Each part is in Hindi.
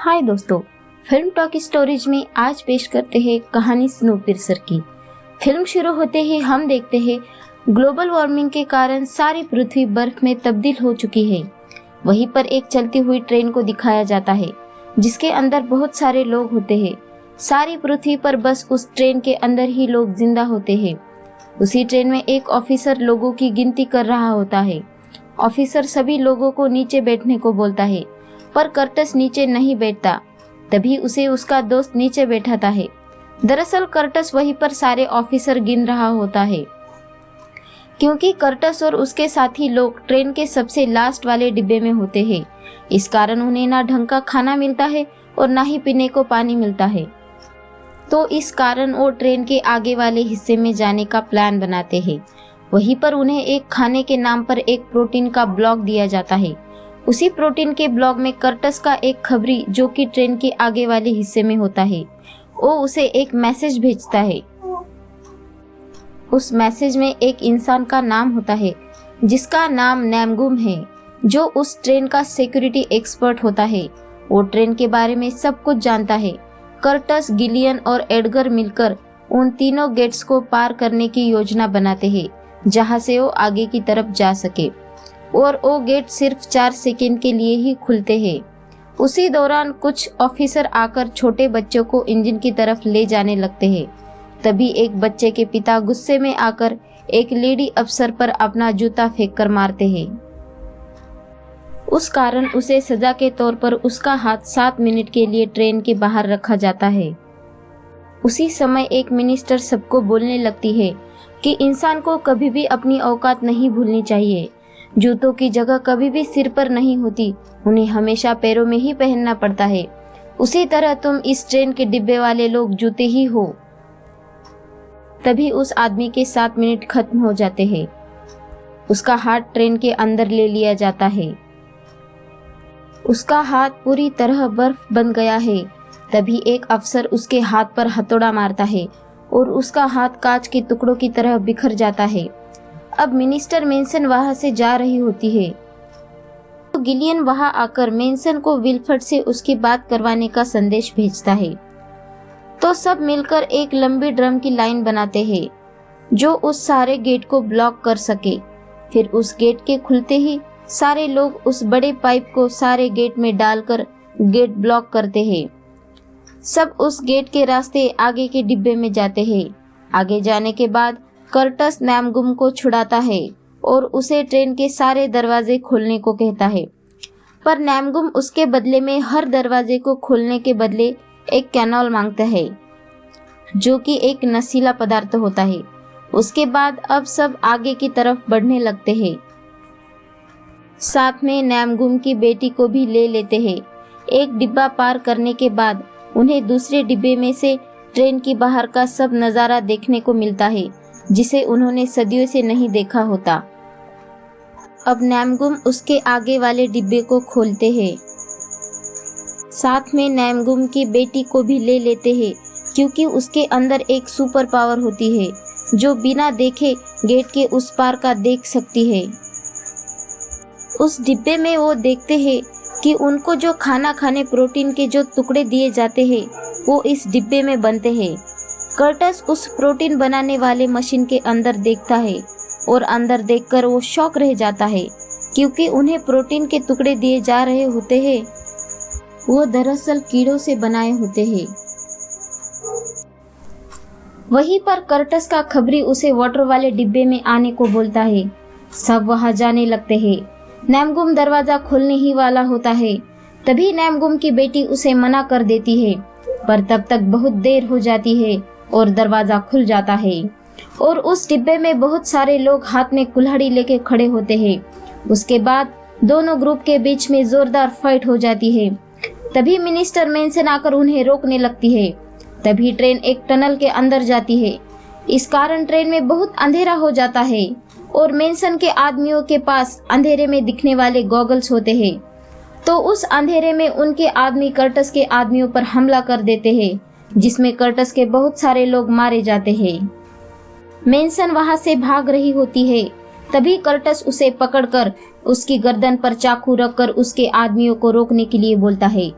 हाय दोस्तों, फिल्म टॉक स्टोरीज में आज पेश करते हैं कहानी स्नोपियर्सर की। फिल्म शुरू होते ही हम देखते हैं ग्लोबल वार्मिंग के कारण सारी पृथ्वी बर्फ में तब्दील हो चुकी है। वहीं पर एक चलती हुई ट्रेन को दिखाया जाता है जिसके अंदर बहुत सारे लोग होते हैं। सारी पृथ्वी पर बस उस ट्रेन के अंदर ही लोग जिंदा होते हैं। उसी ट्रेन में एक ऑफिसर लोगों की गिनती कर रहा होता है। ऑफिसर सभी लोगों को नीचे बैठने को बोलता है, पर कर्टस नीचे नहीं बैठता। तभी उसे उसका दोस्त नीचे बैठाता है। दरअसल कर्टस वहीं पर सारे ऑफिसर गिन रहा होता है, क्योंकि कर्टस और उसके साथी लोग ट्रेन के सबसे लास्ट वाले डिब्बे में होते हैं। इस कारण उन्हें ना ढंग का खाना मिलता है और ना ही पीने को पानी मिलता है। तो इस कारण वो ट्रेन के आगे वाले हिस्से में जाने का प्लान बनाते हैं। वहीं पर उन्हें एक खाने के नाम पर एक प्रोटीन का ब्लॉक दिया जाता है। उसी प्रोटीन के ब्लॉक में कर्टस का एक खबरी, जो कि ट्रेन के आगे वाले हिस्से में होता है, वो उसे एक मैसेज भेजता है। उस मैसेज में एक इंसान का नाम होता है जिसका नाम नैमगुम है, जो उस ट्रेन का सिक्योरिटी एक्सपर्ट होता है। वो ट्रेन के बारे में सब कुछ जानता है। कर्टस, गिलियन और एडगर मिलकर उन तीनों गेट्स को पार करने की योजना बनाते हैं, जहां से वो आगे की तरफ जा सके। और वो गेट सिर्फ 4 सेकंड के लिए ही खुलते हैं। उसी दौरान कुछ ऑफिसर आकर छोटे बच्चों को इंजन की तरफ ले जाने लगते हैं। तभी एक बच्चे के पिता गुस्से में आकर एक लेडी अफसर पर अपना जूता फेंक कर मारते हैं। उस कारण उसे सजा के तौर पर उसका हाथ 7 मिनट के लिए ट्रेन के बाहर रखा जाता है। उसी समय एक मिनिस्टर सबको बोलने लगती है कि इंसान को कभी भी अपनी औकात नहीं भूलनी चाहिए। जूतों की जगह कभी भी सिर पर नहीं होती, उन्हें हमेशा पैरों में ही पहनना पड़ता है। उसी तरह तुम इस ट्रेन के डिब्बे वाले लोग जूते ही हो। तभी उस आदमी के 7 मिनट खत्म हो जाते हैं। उसका हाथ ट्रेन के अंदर ले लिया जाता है। उसका हाथ पूरी तरह बर्फ बन गया है। तभी एक अफसर उसके हाथ पर हथौड़ा मारता है और उसका हाथ कांच के टुकड़ों की तरह बिखर जाता है। अब मिनिस्टर मेंसन वहां से जा रही होती है, तो गिलियन वहां आकर मेंसन को विल्फर्ड से उसकी बात करवाने का संदेश भेजता है। तो सब मिलकर एक लंबी ड्रम की लाइन बनाते हैं जो उस सारे गेट को ब्लॉक कर सके। फिर उस गेट के खुलते ही सारे लोग उस बड़े पाइप को सारे गेट में डालकर गेट ब्लॉक करते हैं। सब उस गेट के रास्ते आगे के डिब्बे में जाते हैं। आगे जाने के बाद कर्टस नैमगुम को छुड़ाता है और उसे ट्रेन के सारे दरवाजे खोलने को कहता है, पर नैमगुम उसके बदले में हर दरवाजे को खोलने के बदले एक कैनोल मांगता है, जो कि एक नशीला पदार्थ होता है। उसके बाद अब सब आगे की तरफ बढ़ने लगते हैं। साथ में नैमगुम की बेटी को भी ले लेते हैं। एक डिब्बा पार करने के बाद उन्हें दूसरे डिब्बे में से ट्रेन की बाहर का सब नज़ारा देखने को मिलता है, जिसे उन्होंने सदियों से नहीं देखा होता। अब नैमगुम उसके आगे वाले डिब्बे को खोलते हैं। साथ में नैमगुम की बेटी को भी ले लेते हैं, क्योंकि उसके अंदर एक सुपर पावर होती है जो बिना देखे गेट के उस पार का देख सकती है। उस डिब्बे में वो देखते हैं कि उनको जो खाना खाने प्रोटीन के जो टुकड़े दिए जाते हैं वो इस डिब्बे में बनते हैं। कर्टस उस प्रोटीन बनाने वाले मशीन के अंदर देखता है और अंदर देखकर वो शॉक रह जाता है, क्योंकि उन्हें प्रोटीन के टुकड़े दिए जा रहे होते हैं वो दरअसल कीड़ों से बनाए होते हैं। वहीं पर कर्टस का खबरी उसे वाटर वाले डिब्बे में आने को बोलता है। सब वहां जाने लगते हैं। नैमगुम दरवाजा खोलने ही वाला होता है। तभी नैमगुम की बेटी उसे मना कर देती है, पर तब तक बहुत देर हो जाती है और दरवाजा खुल जाता है और उस डिब्बे में बहुत सारे लोग हाथ में कुल्हाड़ी लेके खड़े होते हैं। उसके बाद दोनों ग्रुप के बीच में जोरदार फाइट हो जाती है। तभी मिनिस्टर मेंसन आकर उन्हें रोकने लगती है। तभी ट्रेन एक टनल के अंदर जाती है। इस कारण ट्रेन में बहुत अंधेरा हो जाता है और मेंसन के आदमियों के पास अंधेरे में दिखने वाले गॉगल्स होते हैं। तो उस अंधेरे में उनके आदमी कर्टस के आदमियों पर हमला कर देते हैं, जिसमें कर्टस के बहुत सारे लोग मारे जाते हैं। मेंसन वहां से भाग रही होती है। तभी कर्टस उसे पकड़कर उसकी गर्दन पर चाकू रखकर उसके आदमियों को रोकने के लिए बोलता है।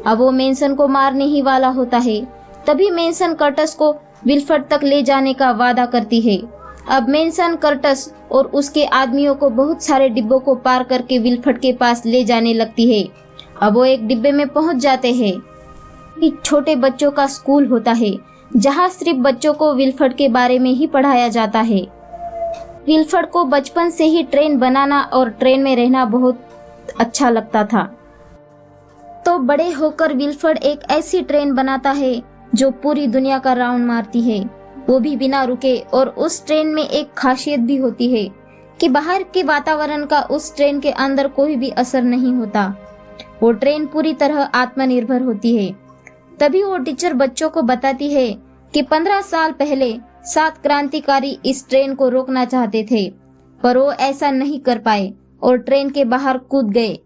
अब वो मेंसन को मारने ही वाला होता है। तभी मेंसन कर्टस को विल्फर्ड तक ले जाने का वादा करती है। अब मेंसन कर्टस और उसके आदमियों को बहुत सारे डिब्बों को पार करके विल्फर्ड के पास ले जाने लगती है। अब वो एक डिब्बे में पहुंच जाते हैं। एक छोटे बच्चों का स्कूल होता है जहां सिर्फ बच्चों को विल्फर्ड के बारे में ही पढ़ाया जाता है। विल्फर्ड को बचपन से ही ट्रेन बनाना और ट्रेन में रहना बहुत अच्छा लगता था। तो बड़े होकर विल्फर्ड एक ऐसी ट्रेन बनाता है जो पूरी दुनिया का राउंड मारती है, वो भी बिना रुके। और उस ट्रेन में एक खासियत भी होती है कि बाहर के वातावरण का उस ट्रेन के अंदर कोई भी असर नहीं होता। वो ट्रेन पूरी तरह आत्मनिर्भर होती है। तभी वो टीचर बच्चों को बताती है कि 15 साल पहले 7 क्रांतिकारी इस ट्रेन को रोकना चाहते थे, पर वो ऐसा नहीं कर पाए और ट्रेन के बाहर कूद गए।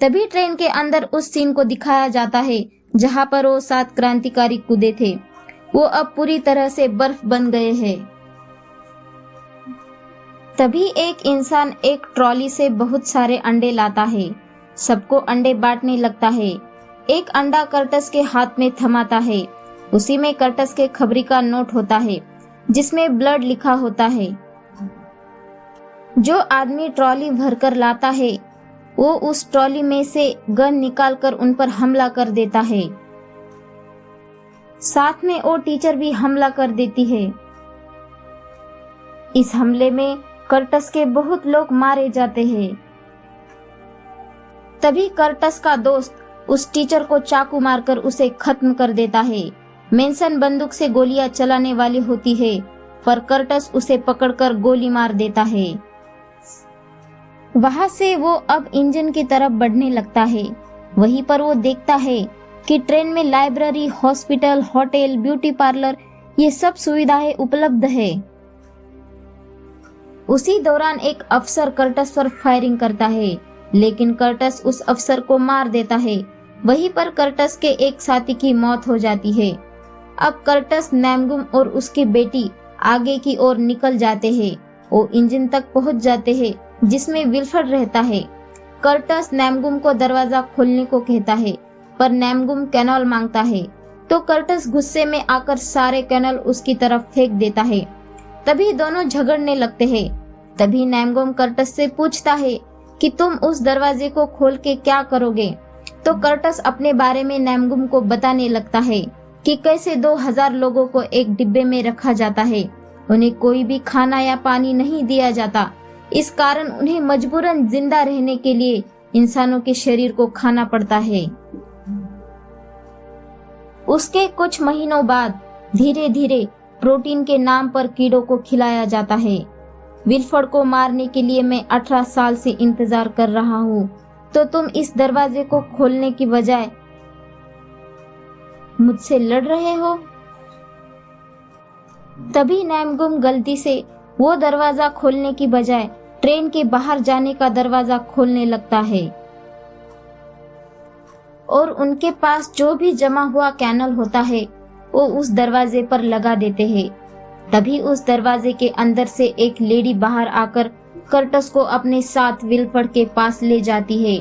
तभी ट्रेन के अंदर उस सीन को दिखाया जाता है जहां पर वो 7 क्रांतिकारी कूदे थे। वो अब पूरी तरह से बर्फ बन गए हैं। तभी एक इंसान एक ट्रॉली से बहुत सारे अंडे लाता है, सबको अंडे बांटने लगता है। एक अंडा कर्टस के हाथ में थमाता है। उसी में कर्टस के खबरी का नोट होता है जिसमें ब्लड लिखा होता है। जो आदमी ट्रॉली भरकर लाता है वो उस ट्रॉली में से गन निकालकर उन पर हमला कर देता है। साथ में वो टीचर भी हमला कर देती है। इस हमले में कर्टस के बहुत लोग मारे जाते हैं। तभी कर्टस का दोस्त उस टीचर को चाकू मारकर उसे खत्म कर देता है। मेंसन बंदूक से गोलियां चलाने वाली होती है, पर कर्टस उसे पकड़कर गोली मार देता है। वहां से वो अब इंजन की तरफ बढ़ने लगता है। वहीं पर वो देखता है कि ट्रेन में library, hospital, hotel, beauty parlour, ये सब सुविधाएं उपलब्ध है। उसी दौरान एक अफसर कर्टस पर फायरिंग करता है, लेकिन कर्टस उस अफसर को मार देता है। वहीं पर कर्टस के एक साथी की मौत हो जाती है। अब कर्टस, नैमगुम और उसकी बेटी आगे की ओर निकल जाते हैं। वो इंजन तक पहुंच जाते हैं जिसमें विल्फर्ड रहता है। कर्टस नैमगुम को दरवाजा खोलने को कहता है, पर नैमगुम कैनॉल मांगता है, तो कर्टस गुस्से में आकर सारे कैनॉल उसकी तरफ फेंक देता है। तभी दोनों झगड़ने लगते हैं। तभी नैमगुम कर्टस से पूछता है कि तुम उस दरवाजे को खोल के क्या करोगे। तो कर्टस अपने बारे में नैमगुम को बताने लगता है कि कैसे 2000 लोगों को एक डिब्बे में रखा जाता है, उन्हें कोई भी खाना या पानी नहीं दिया जाता। इस कारण उन्हें मजबूरन जिंदा रहने के लिए इंसानों के शरीर को खाना पड़ता है। उसके कुछ महीनों बाद धीरे धीरे प्रोटीन के नाम पर कीड़ों को खिलाया जाता है। विल्फर्ड को मारने के लिए मैं 18 साल से इंतजार कर रहा हूँ, तो तुम इस दरवाजे को खोलने की बजाय मुझसे लड़ रहे हो। तभी नैमगुम गलती से वो दरवाजा खोलने की बजाय ट्रेन के बाहर जाने का दरवाजा खोलने लगता है और उनके पास जो भी जमा हुआ कैनल होता है वो उस दरवाजे पर लगा देते हैं। तभी उस दरवाजे के अंदर से एक लेडी बाहर आकर कर्टस को अपने साथ विल्फर्ड के पास ले जाती है।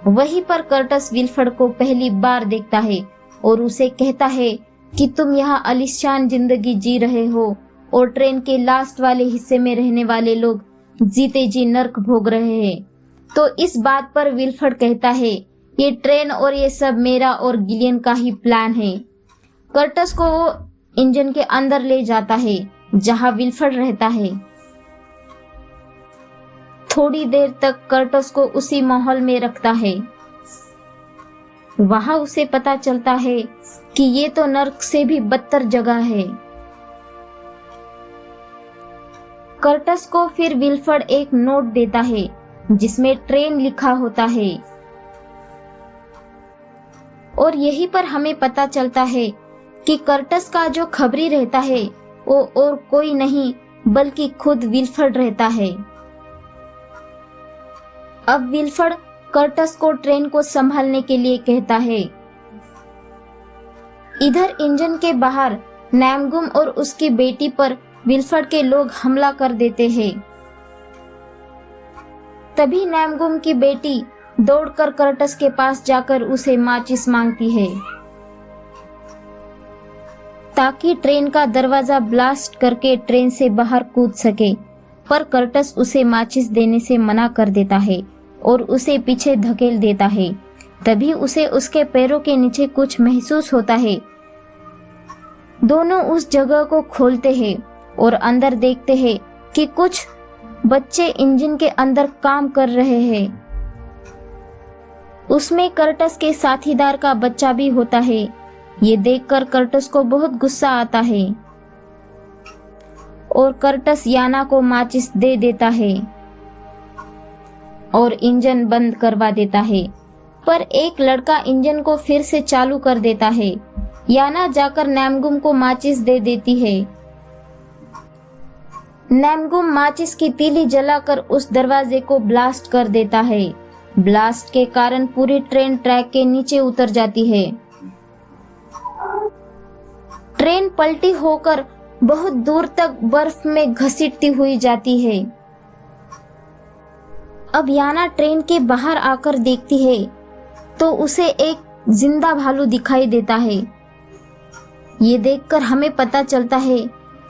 वहीं पर कर्टस विल्फर्ड को पहली बार देखता है और उसे कहता है कि तुम यहाँ आलीशान जिंदगी जी रहे हो और ट्रेन के लास्ट वाले हिस्से में रहने वाले लोग जीते जी नर्क भोग रहे हैं। तो इस बात पर विल्फर्ड कहता है ये ट्रेन और ये सब मेरा और गिलियन का ही प्लान है। कर्टस को वो इंजन के अंदर ले जाता है जहां विल्फर्ड रहता है। थोड़ी देर तक कर्टस को उसी माहौल में रखता है। वहां उसे पता चलता है कि ये तो नर्क से भी बदतर जगह है। कर्टस को फिर विल्फर्ड एक नोट देता है जिसमें ट्रेन लिखा होता है और यहीं पर हमें पता चलता है कि कर्टस का जो खबरी रहता है वो और कोई नहीं बल्कि खुद विल्फर्ड रहता है। अब विल्फर्ड कर्टस को ट्रेन को संभालने के लिए कहता है। इधर इंजन के बाहर नैमगुम और उसकी बेटी पर विल्फर्ड के लोग हमला कर देते हैं। तभी नैमगुम की बेटी दौड़कर कर्टस के पास जाकर उसे माचिस मांगती है ताकि ट्रेन का दरवाजा ब्लास्ट करके ट्रेन से बाहर कूद सके, पर कर्टस उसे माचिस देने से मना कर देता है और उसे पीछे धकेल देता है। तभी उसे उसके पैरों के नीचे कुछ महसूस होता है। दोनों उस जगह को खोलते हैं और अंदर देखते हैं कि कुछ बच्चे इंजन के अंदर काम कर रहे हैं। उसमें कर्टस के साथीदार का बच्चा भी होता है। ये देखकर कर्टस को बहुत गुस्सा आता है और कर्टस याना को माचिस दे देता है और इंजन बंद करवा देता है, पर एक लड़का इंजन को फिर से चालू कर देता है। याना जाकर नैमगुम को माचिस दे देती है। नैमगुम माचिस की तीली जलाकर उस दरवाजे को ब्लास्ट कर देता है। ब्लास्ट के कारण पूरी ट्रेन ट्रैक के नीचे उतर जाती है। ट्रेन पलटी होकर बहुत दूर तक बर्फ में घसीटती हुई जाती है। अब याना ट्रेन के बाहर आकर देखती है तो उसे एक जिंदा भालू दिखाई देता है। ये देखकर हमें पता चलता है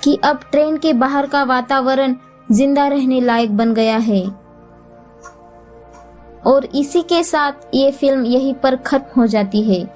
कि अब ट्रेन के बाहर का वातावरण जिंदा रहने लायक बन गया है। और इसी के साथ ये फिल्म यहीं पर खत्म हो जाती है।